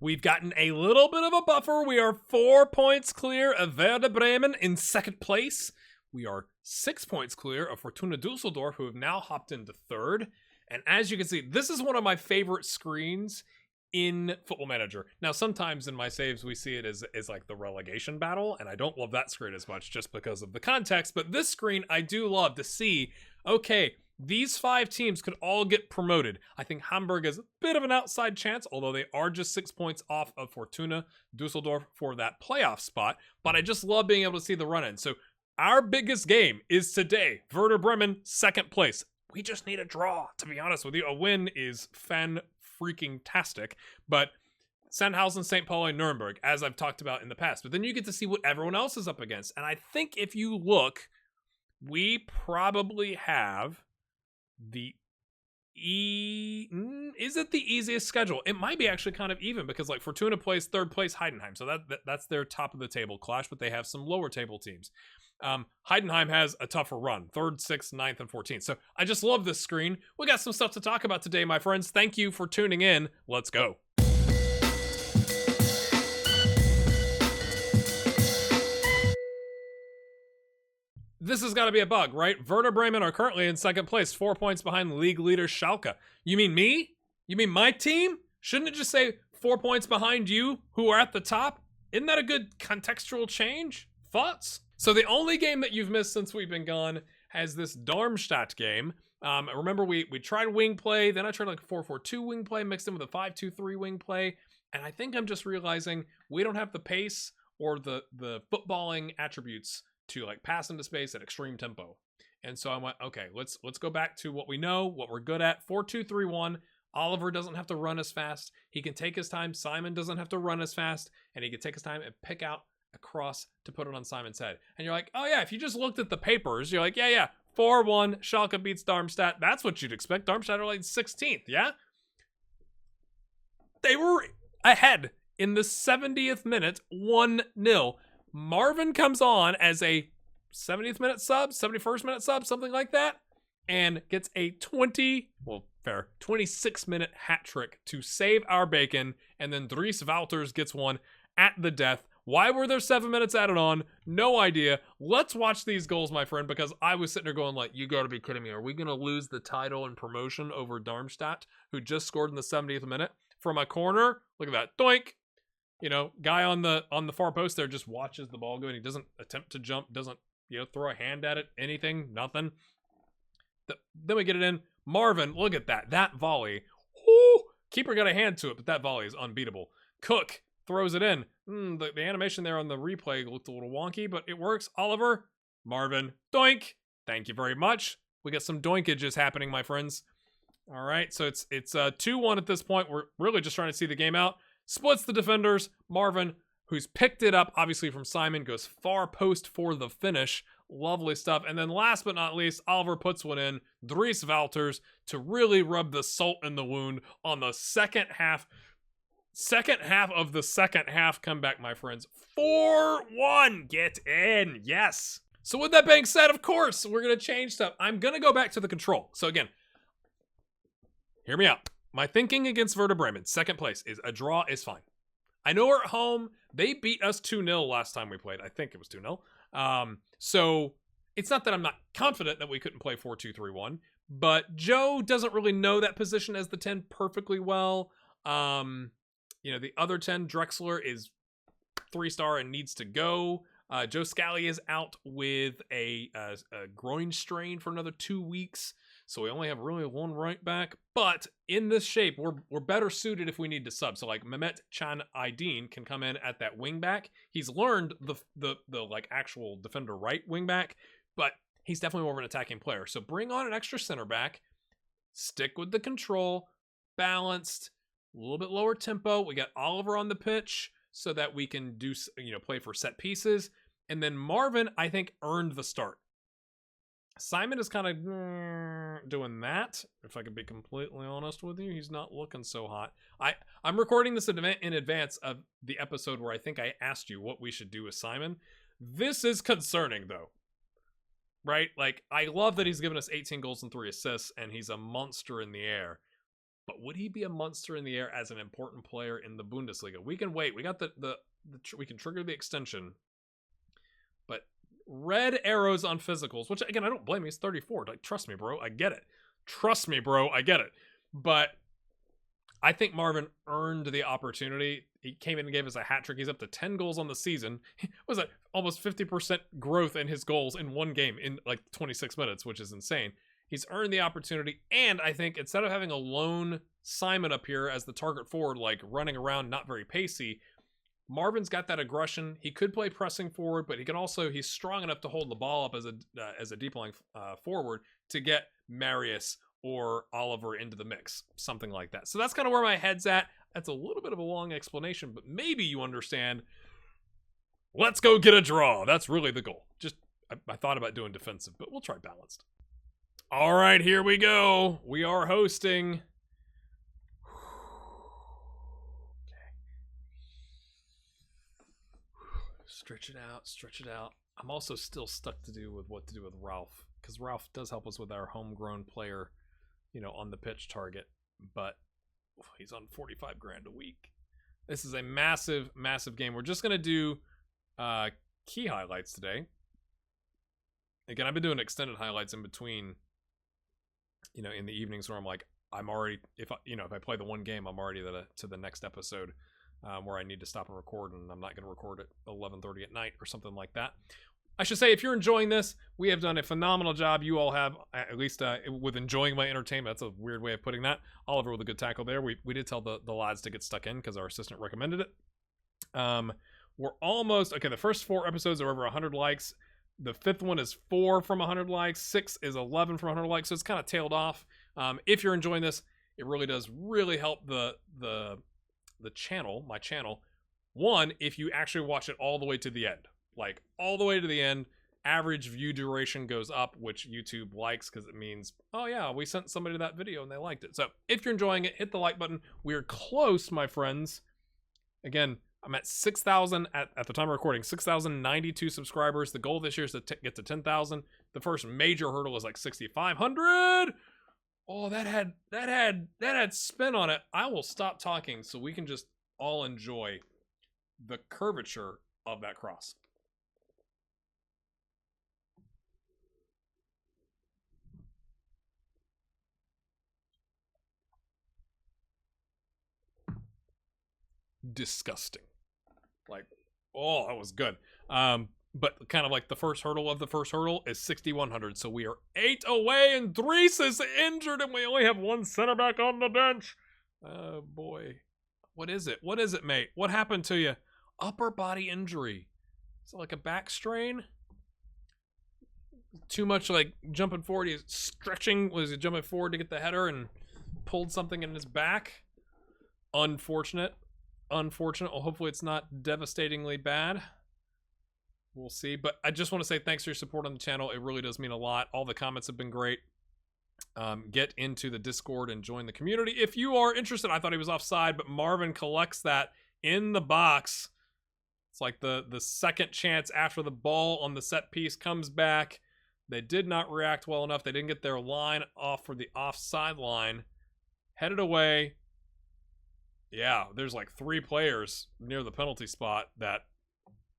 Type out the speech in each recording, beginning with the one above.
We've gotten a little bit of a buffer. We are 4 points clear of Werder Bremen in second place. We are 6 points clear of Fortuna Dusseldorf, who have now hopped into third. And as you can see, this is one of my favorite screens in Football Manager. Now, sometimes in my saves, we see it as like the relegation battle, and I don't love that screen as much just because of the context. But this screen, I do love to see, okay, these 5 teams could all get promoted. I think Hamburg is a bit of an outside chance, although they are just 6 points off of Fortuna Dusseldorf for that playoff spot. But I just love being able to see the run-in. So our biggest game is today. Werder Bremen, second place. We just need a draw, to be honest with you. A win is fan-freaking-tastic. But Sandhausen, St. Pauli, Nuremberg, as I've talked about in the past. But then you get to see what everyone else is up against. And I think if you look, we probably have is it the easiest schedule? It might be actually kind of even because like Fortuna plays third place Heidenheim, so that's their top of the table clash, but they have some lower table teams. Heidenheim has a tougher run, 3rd, 6th, 9th, and 14th. So I just love this screen. We got some stuff to talk about today, my friends. Thank you for tuning in. Let's go. This has got to be a bug, right? Werder Bremen are currently in second place, 4 points behind league leader Schalke. You mean me? You mean my team? Shouldn't it just say 4 points behind you who are at the top? Isn't that a good contextual change? Thoughts? So the only game that you've missed since we've been gone has this Darmstadt game. Remember, we tried wing play, then I tried like a 4-4-2 wing play, mixed in with a 5-2-3 wing play, and I think I'm just realizing we don't have the pace or the footballing attributes to like pass into space at extreme tempo. And so I went, okay, let's go back to what we know, what we're good at. 4-2-3-1. Oliver doesn't have to run as fast. He can take his time. Simon doesn't have to run as fast, and he can take his time and pick out a cross to put it on Simon's head. And you're like, oh yeah, if you just looked at the papers, you're like, yeah, 4-1, Schalke beats Darmstadt. That's what you'd expect. Darmstadt are like 16th, yeah? They were ahead in the 70th minute, 1-0. Marvin comes on as a 70th minute sub, 71st minute sub, something like that, and gets a 26 minute hat trick to save our bacon, and then Dries Wouters gets one at the death. Why were there 7 minutes added on? No idea. Let's watch these goals, my friend, because I was sitting there going like, you gotta be kidding me. Are we gonna lose the title and promotion over Darmstadt, who just scored in the 70th minute from a corner? Look at that. Doink. You know, guy on the far post there just watches the ball go, and he doesn't attempt to jump, doesn't, throw a hand at it, anything, nothing. Then we get it in. Marvin, look at that. That volley. Whoo! Keeper got a hand to it, but that volley is unbeatable. Cook throws it in. The animation there on the replay looked a little wonky, but it works. Oliver, Marvin, doink. Thank you very much. We got some doinkages happening, my friends. All right, so it's 2-1 at this point. We're really just trying to see the game out. Splits the defenders. Marvin, who's picked it up, obviously from Simon, goes far post for the finish. Lovely stuff. And then last but not least, Oliver puts one in. Dries Wouters to really rub the salt in the wound on the second half. Second half of the second half comeback, my friends. 4-1. Get in. Yes. So with that being said, of course, we're going to change stuff. I'm going to go back to the control. So again, hear me out. My thinking against Werder Bremen, second place, is a draw is fine. I know we're at home. They beat us 2-0 last time we played. I think it was 2-0. So it's not that I'm not confident that we couldn't play 4-2-3-1, but Joe doesn't really know that position as the 10 perfectly well. The other 10, Drexler, is 3-star and needs to go. Joe Scally is out with a groin strain for another 2 weeks. So we only have really one right back, but in this shape, we're better suited if we need to sub. So like Mehmet Can Aydin can come in at that wing back. He's learned the like actual defender right wing back, but he's definitely more of an attacking player. So bring on an extra center back, stick with the control, balanced, a little bit lower tempo. We got Oliver on the pitch so that we can do play for set pieces, and then Marvin, I think, earned the start. Simon is kind of doing that. If I could be completely honest with you, he's not looking so hot. I'm recording this event in advance of the episode where I think I asked you what we should do with Simon. This is concerning, though. Right? Like, I love that he's given us 18 goals and 3 assists, and he's a monster in the air. But would he be a monster in the air as an important player in the Bundesliga? We can wait. We got we can trigger the extension. But red arrows on physicals, which again, I don't blame you. He's 34. Like, trust me, bro. I get it. Trust me, bro. I get it. But I think Marvin earned the opportunity. He came in and gave us a hat trick. He's up to 10 goals on the season. Was that almost 50% growth in his goals in one game in like 26 minutes, which is insane. He's earned the opportunity, and I think instead of having a lone Simon up here as the target forward, like running around, not very pacey, Marvin's got that aggression. He could play pressing forward, but he can also, he's strong enough to hold the ball up as a deep lying forward to get Marius or Oliver into the mix, something like that. So that's kind of where my head's at. That's a little bit of a long explanation, but maybe you understand. Let's go get a draw. That's really the goal. Just, I thought about doing defensive, but we'll try balanced. All right, here we go. We are hosting. Okay. Stretch it out, stretch it out. I'm also still stuck with what to do with Ralph, because Ralph does help us with our homegrown player, on the pitch target, but he's on 45 grand a week. This is a massive, massive game. We're just going to do key highlights today. Again, I've been doing extended highlights in between, in the evenings where I'm already, if I play the one game, I'm already to the next episode where I need to stop and record, and I'm not going to record at 11:30 at night or something like that. I should say, if you're enjoying this, we have done a phenomenal job. You all have, at least with enjoying my entertainment. That's a weird way of putting that. Oliver with a good tackle there. We did tell the lads to get stuck in because our assistant recommended it. We're almost, okay, the first 4 episodes are over 100 likes. The 5th one is 4 from 100 likes. 6 is 11 from 100 likes. So it's kind of tailed off. If you're enjoying this, it really does help the channel, my channel. One, if you actually watch it all the way to the end. Like, all the way to the end, average view duration goes up, which YouTube likes because it means, oh yeah, we sent somebody that video and they liked it. So if you're enjoying it, hit the like button. We're close, my friends. Again, I'm at 6,000 at the time of recording, 6,092 subscribers. The goal this year is to get to 10,000. The first major hurdle is like 6,500. Oh, that had spin on it. I will stop talking so we can just all enjoy the curvature of that cross. Disgusting. Like, oh, that was good. But kind of like the first hurdle of the first hurdle is 6,100. So we are 8 away, and Dries is injured, and we only have 1 center back on the bench. Oh boy. What is it? What is it, mate? What happened to you? Upper body injury. Is it like a back strain? Too much like jumping forward. He's stretching. Was he jumping forward to get the header and pulled something in his back? Unfortunate. Well, hopefully it's not devastatingly bad. We'll see. But I just want to say thanks for your support on the channel. It really does mean a lot. All the comments have been great. Get into the Discord and join the community if you are interested. I thought he was offside, but Marvin collects that in the box. It's like the second chance after the ball on the set piece comes back. They did not react well enough. They didn't get their line off for the offside line. Headed away. Yeah, there's like 3 players near the penalty spot that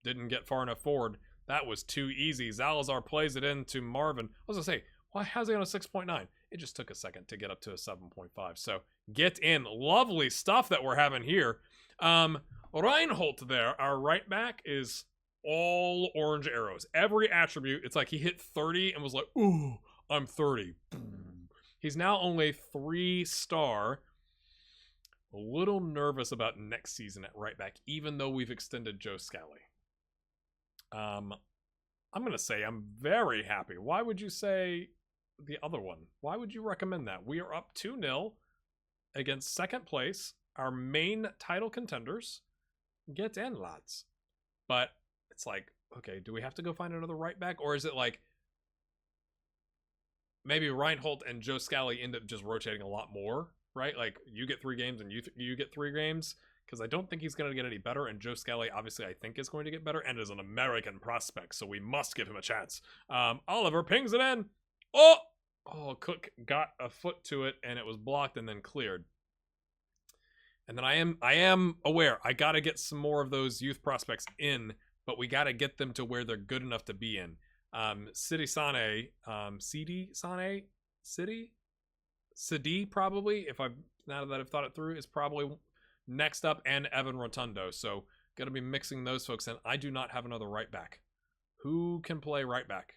didn't get far enough forward. That was too easy. Zalazar plays it into Marvin. I was going to say, how's he on a 6.9? It just took a second to get up to a 7.5. So get in. Lovely stuff that we're having here. Reinhold there, our right back, is all orange arrows. Every attribute, it's like he hit 30 and was like, ooh, I'm 30. He's now only 3-star. A little nervous about next season at right back, even though we've extended Joe Scally. I'm going to say I'm very happy. Why would you say the other one? Why would you recommend that? We are up 2-0 against second place, our main title contenders. Get in, lads. But it's like, okay, do we have to go find another right back? Or is it like maybe Reinhold and Joe Scally end up just rotating a lot more? Right? Like, you get 3 games and you get 3 games, because I don't think he's going to get any better, and Joe Scally, obviously, I think is going to get better, and is an American prospect, so we must give him a chance. Oliver pings it in. Oh! Oh, Cook got a foot to it and it was blocked and then cleared. And then I am aware I got to get some more of those youth prospects in, but we got to get them to where they're good enough to be in. City Sane, CD Sane, City probably, if I've now that I've thought it through, is probably next up, and Evan Rotundo. So gonna be mixing those folks in. I do not have another right back. Who can play right back?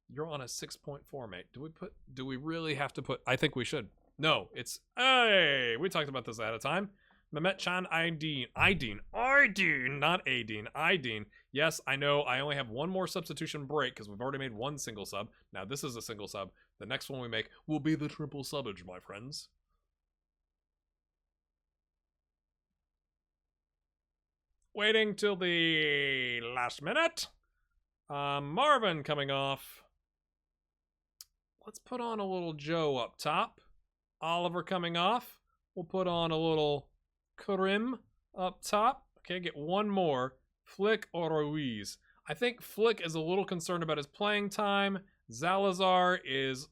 You're on a 6.4, mate. Do we really have to put? I think we should. No, it's hey. We talked about this ahead of time. Mehmet Can Aydin, not Aydin, Aydin. Yes, I know I only have one more substitution break because we've already made one single sub. Now this is a single sub. The next one we make will be the triple subbage, my friends. Waiting till the last minute. Marvin coming off. Let's put on a little Joe up top. Oliver coming off. We'll put on a little Karim up top. Okay, get one more. Flick or Ruiz. I think Flick is a little concerned about his playing time. Zalazar is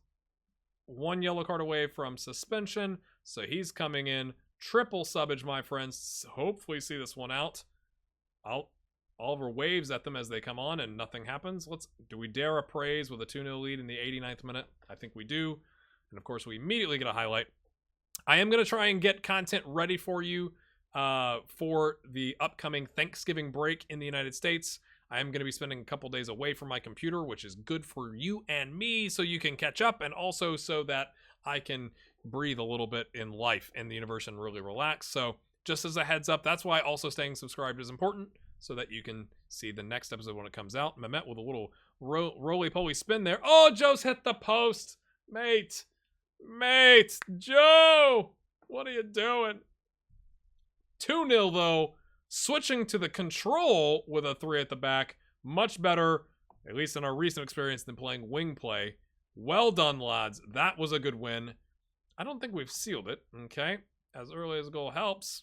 one yellow card away from suspension, so he's coming in. Triple subbage, my friends. Hopefully see this one out. Oliver waves at them as they come on and nothing happens. Do we dare appraise with a 2-0 lead in the 89th minute? I think we do. And of course we immediately get a highlight. I am going to try and get content ready for you for the upcoming Thanksgiving break in the United States. I am going to be spending a couple days away from my computer, which is good for you and me so you can catch up, and also so that I can breathe a little bit in life in the universe and really relax. So just as a heads up, that's why also staying subscribed is important, so that you can see the next episode when it comes out. Mehmet with a little roly-poly spin there. Oh, Joe's hit the post. Mate, Joe, what are you doing? 2-0 though. Switching to the control with a 3 at the back. Much better, at least in our recent experience, than playing wing play. Well done, lads. That was a good win. I don't think we've sealed it, okay? As early as a goal helps.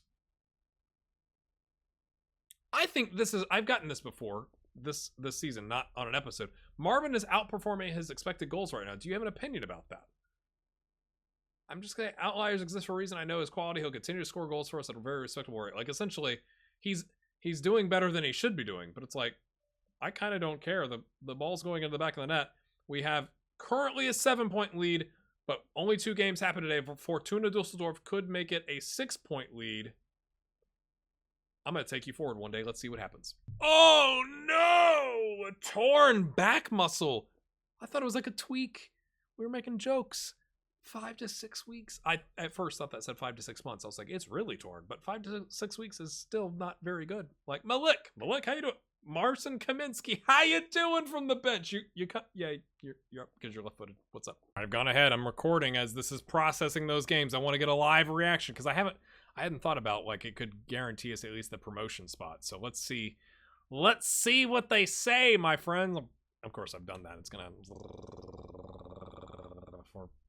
I think I've gotten this before, this season, not on an episode. Marvin is outperforming his expected goals right now. Do you have an opinion about that? I'm just going to, outliers exist for a reason. I know his quality. He'll continue to score goals for us at a very respectable rate. Like, essentially, he's doing better than he should be doing. But it's like, I kind of don't care. The ball's going into the back of the net. We have currently a 7-point lead, but only 2 games happened today. Fortuna Dusseldorf could make it a 6-point lead. I'm going to take you forward one day. Let's see what happens. Oh, no! A torn back muscle. I thought it was like a tweak. We were making jokes. 5 to 6 weeks. I at first thought that said 5 to 6 months. I was like, it's really torn. But 5 to 6 weeks is still not very good. Like, Malik, how you doing? Marcin Kaminsky, how you doing from the bench? You're up because you're left-footed. What's up? I've gone ahead. I'm recording as this is processing those games. I want to get a live reaction because I hadn't thought about, like, it could guarantee us at least the promotion spot. So let's see what they say, my friends. Of course, I've done that. It's gonna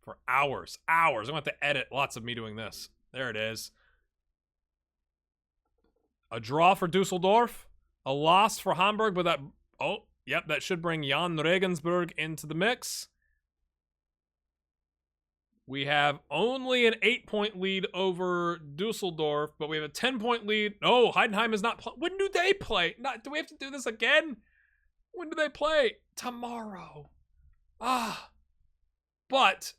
for hours. I'm gonna have to edit lots of me doing this. There it is. A draw for Dusseldorf. A loss for Hamburg, but that... Oh, yep, that should bring Jan Regensburg into the mix. We have only an 8-point lead over Dusseldorf, but we have a 10-point lead. No, Heidenheim is not... When do they play? Do we have to do this again? When do they play? Tomorrow. But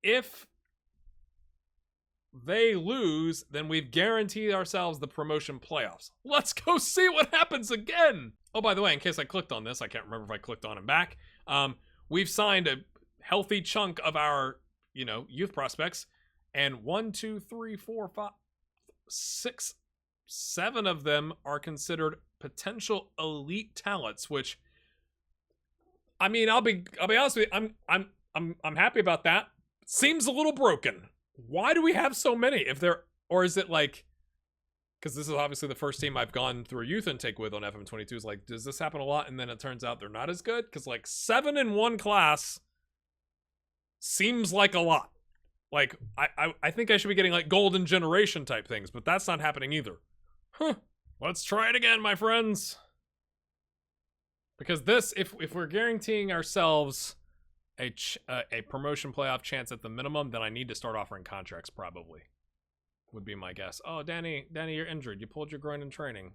if they lose, then we've guaranteed ourselves the promotion playoffs. Let's go see what happens again. Oh, by the way, in case I clicked on this, I can't remember if I clicked on and back. We've signed a healthy chunk of our, youth prospects, and 1, 2, 3, 4, 5, 6, 7 of them are considered potential elite talents, which, I mean, I'll be honest with you, I'm happy about that. Seems a little broken. Why do we have so many? Or is it like, because this is obviously the first team I've gone through a youth intake with on FM22, is like, does this happen a lot? And then it turns out they're not as good? Because like 7 in one class seems like a lot. Like, I think I should be getting like golden generation type things, but that's not happening either. Let's try it again, my friends. Because this, if we're guaranteeing ourselves a promotion playoff chance at the minimum, then I need to start offering contracts probably. Would be my guess. Oh, Danny, you're injured. You pulled your groin in training.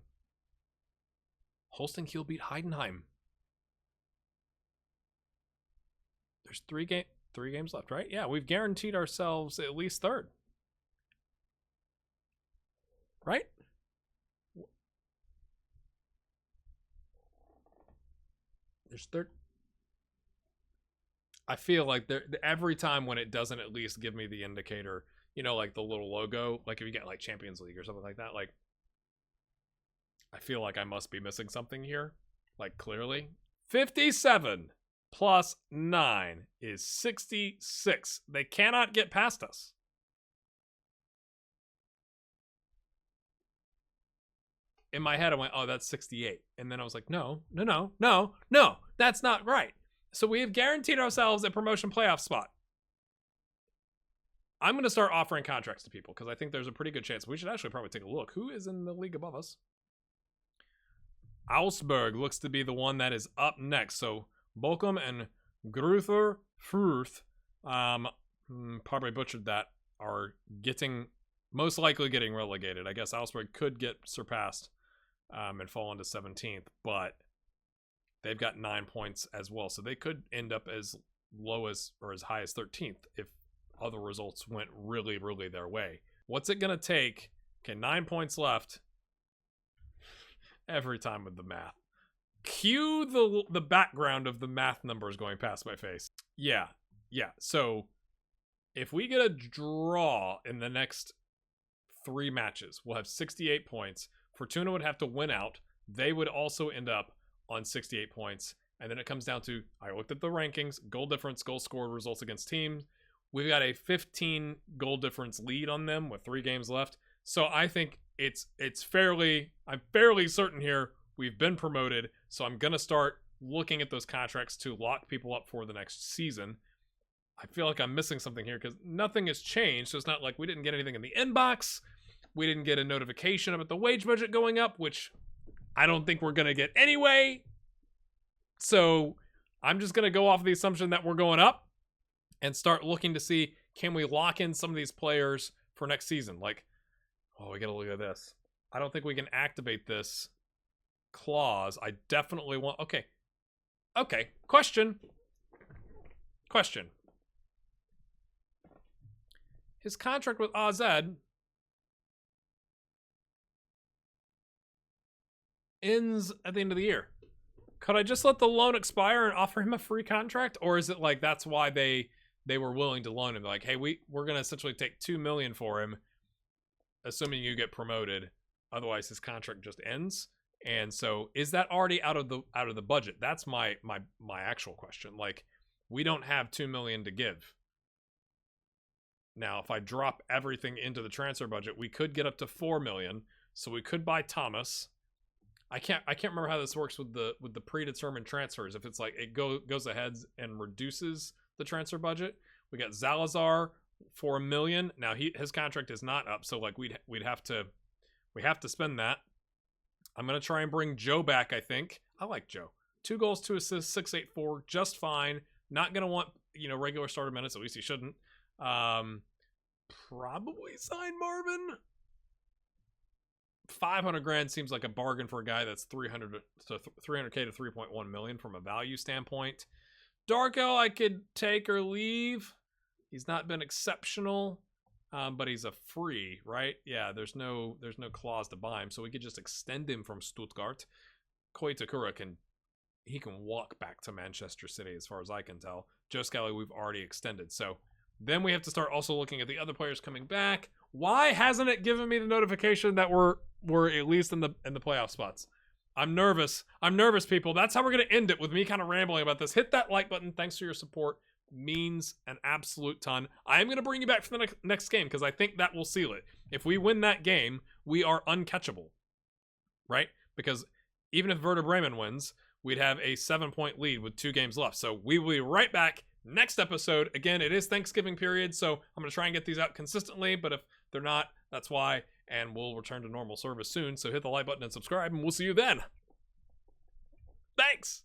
Holstein Kiel beat Heidenheim. There's three games left, right? Yeah, we've guaranteed ourselves at least third. Right? There's third. I feel like every time when it doesn't at least give me the indicator, you know, like the little logo, like if you get like Champions League or something like that, like I feel like I must be missing something here, like clearly. 57 plus 9 is 66. They cannot get past us. In my head, I went, oh, that's 68. And then I was like, no, that's not right. So we have guaranteed ourselves a promotion playoff spot. I'm going to start offering contracts to people because I think there's a pretty good chance. We should actually probably take a look. Who is in the league above us? Augsburg looks to be the one that is up next. So Bochum and Gruther Fürth, probably butchered that, are most likely getting relegated. I guess Augsburg could get surpassed and fall into 17th, but they've got 9 points as well. So they could end up as low as or as high as 13th if other results went really, really their way. What's it going to take? Okay, 9 points left. Every time with the math. Cue the background of the math numbers going past my face. Yeah. So if we get a draw in the next 3 matches, we'll have 68 points. Fortuna would have to win out. They would also end up on 68 points. And then it comes down to, I looked at the rankings, goal difference, goal scored, results against teams. We've got a 15 goal difference lead on them with 3 games left. So I think I'm fairly certain here we've been promoted. So I'm going to start looking at those contracts to lock people up for the next season. I feel like I'm missing something here because nothing has changed. So it's not like we didn't get anything in the inbox. We didn't get a notification about the wage budget going up, which I don't think we're going to get anyway. So I'm just going to go off the assumption that we're going up and start looking to see, can we lock in some of these players for next season? Like, oh, we got to look at this. I don't think we can activate this clause. I definitely want... Okay. Question. His contract with AZ ends at the end of the year. Could I just let the loan expire and offer him a free contract? Or is it like that's why they were willing to loan him? Like, hey, we're going to essentially take $2 million for him, assuming you get promoted. Otherwise, his contract just ends. And so is that already out of the budget? That's my actual question. Like, we don't have $2 million to give. Now, if I drop everything into the transfer budget, we could get up to $4 million. So we could buy Thomas. I can't remember how this works with the predetermined transfers. If it's like it goes ahead and reduces the transfer budget. We got Zalazar for $1 million. Now his contract is not up, so like we have to spend that. I'm gonna try and bring Joe back. I think I like Joe. 2 goals, 2 assists, 684, just fine. Not gonna want regular starter minutes. At least he shouldn't. Probably sign Marvin. 500 grand seems like a bargain for a guy that's 300k to 3.1 million from a value standpoint. Darko I could take or leave. He's not been exceptional, but he's a free, right? Yeah, there's no clause to buy him, so we could just extend him from Stuttgart. Koi Takura can walk back to Manchester City as far as I can tell. Joe Scally we've already extended, so then we have to start also looking at the other players coming back. Why hasn't it given me the notification that we're at least in the playoff spots? I'm nervous, people. That's how we're going to end it, with me kind of rambling about this. Hit that like button. Thanks for your support. Means an absolute ton. I am going to bring you back for the next game because I think that will seal it. If we win that game, we are uncatchable, right? Because even if Werder Bremen wins, we'd have a 7-point lead with 2 games left. So we will be right back next episode. Again, it is Thanksgiving period, so I'm going to try and get these out consistently, but if they're not, that's why, and we'll return to normal service soon. So hit the like button and subscribe, and we'll see you then. Thanks!